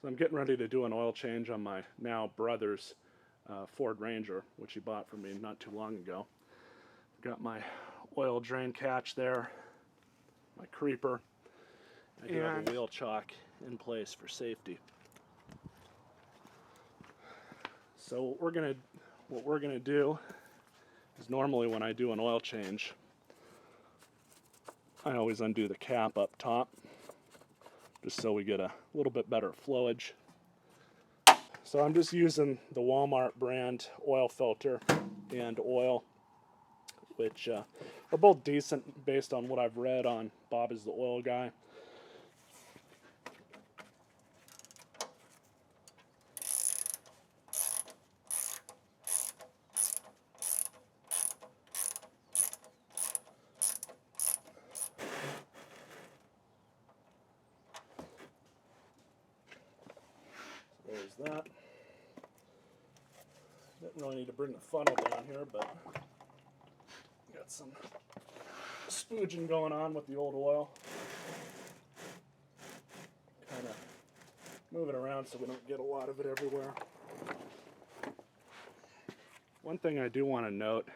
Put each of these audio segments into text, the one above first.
So I'm getting ready to do an oil change on my now brother's Ford Ranger, which he bought for me not too long ago. Got my oil drain catch there, my creeper. I do have a wheel chock in place for safety. So what we're gonna do is, normally when I do an oil change, I always undo the cap up top, just so we get a little bit better flowage. So I'm just using the Walmart brand oil filter and oil, which are both decent based on what I've read on Bob is the Oil Guy. There's that. Didn't really need to bring the funnel down here, but got some spooging going on with the old oil. Kind of move it around so we don't get a lot of it everywhere. One thing I do want to note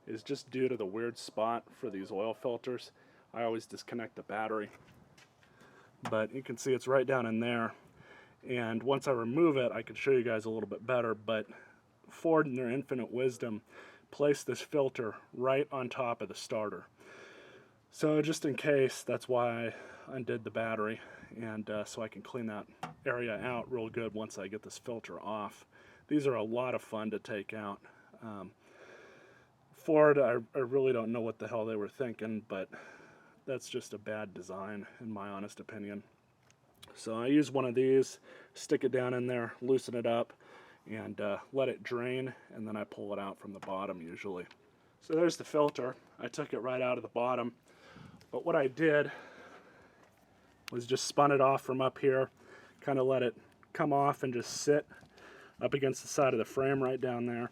is, just due to the weird spot for these oil filters, I always disconnect the battery. But you can see it's right down in there. And once I remove it, I can show you guys a little bit better, but Ford, in their infinite wisdom, placed this filter right on top of the starter. So just in case, that's why I undid the battery, and so I can clean that area out real good once I get this filter off. These are a lot of fun to take out. Ford, I really don't know what the hell they were thinking, but that's just a bad design in my honest opinion. So I use one of these, stick it down in there, loosen it up, and let it drain, and then I pull it out from the bottom usually. So there's the filter. I took it right out of the bottom, but what I did was just spun it off from up here, kind of let it come off and just sit up against the side of the frame right down there,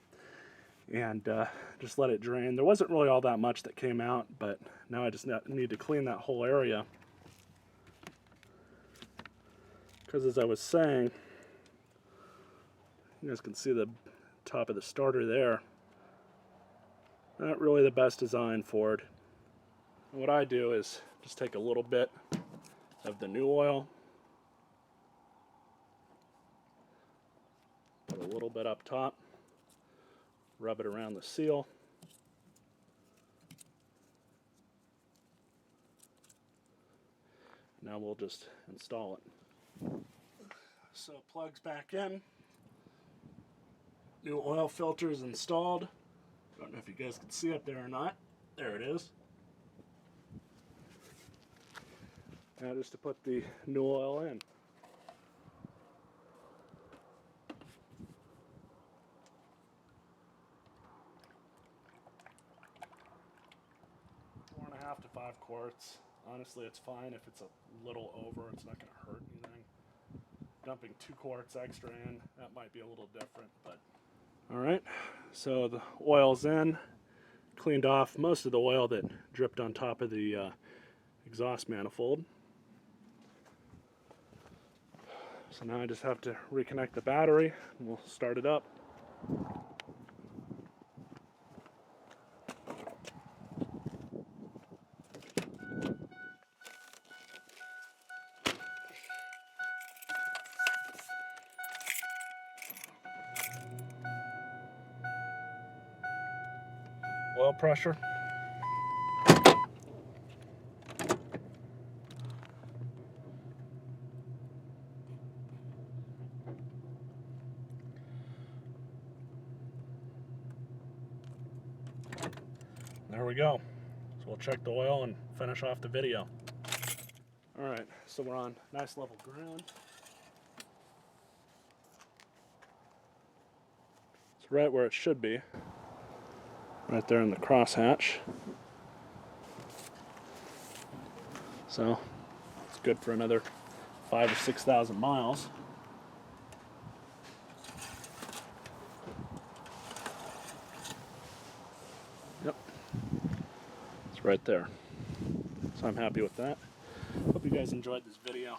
and just let it drain. There wasn't really all that much that came out, but now I just need to clean that whole area. Because as I was saying, you guys can see the top of the starter there. Not really the best design Ford. And what I do is just take a little bit of the new oil, put a little bit up top, rub it around the seal, now we'll just install it. So it plugs back in. New oil filter is installed. I don't know if you guys can see it there or not. There it is. Now just to put the new oil in. Four and a half to 5 quarts. Honestly, it's fine if it's a little over. It's not going to hurt anything. Dumping 2 quarts extra in, that might be a little different, but alright, so the oil's in, cleaned off most of the oil that dripped on top of the exhaust manifold. So now I just have to reconnect the battery and we'll start it up. Oil pressure. There we go. So we'll check the oil and finish off the video. Alright, so we're on nice level ground. It's right where it should be. Right there in the crosshatch. So it's good for another 5,000 or 6,000 miles. Yep, it's right there. So I'm happy with that. Hope you guys enjoyed this video.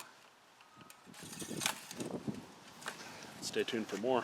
Stay tuned for more.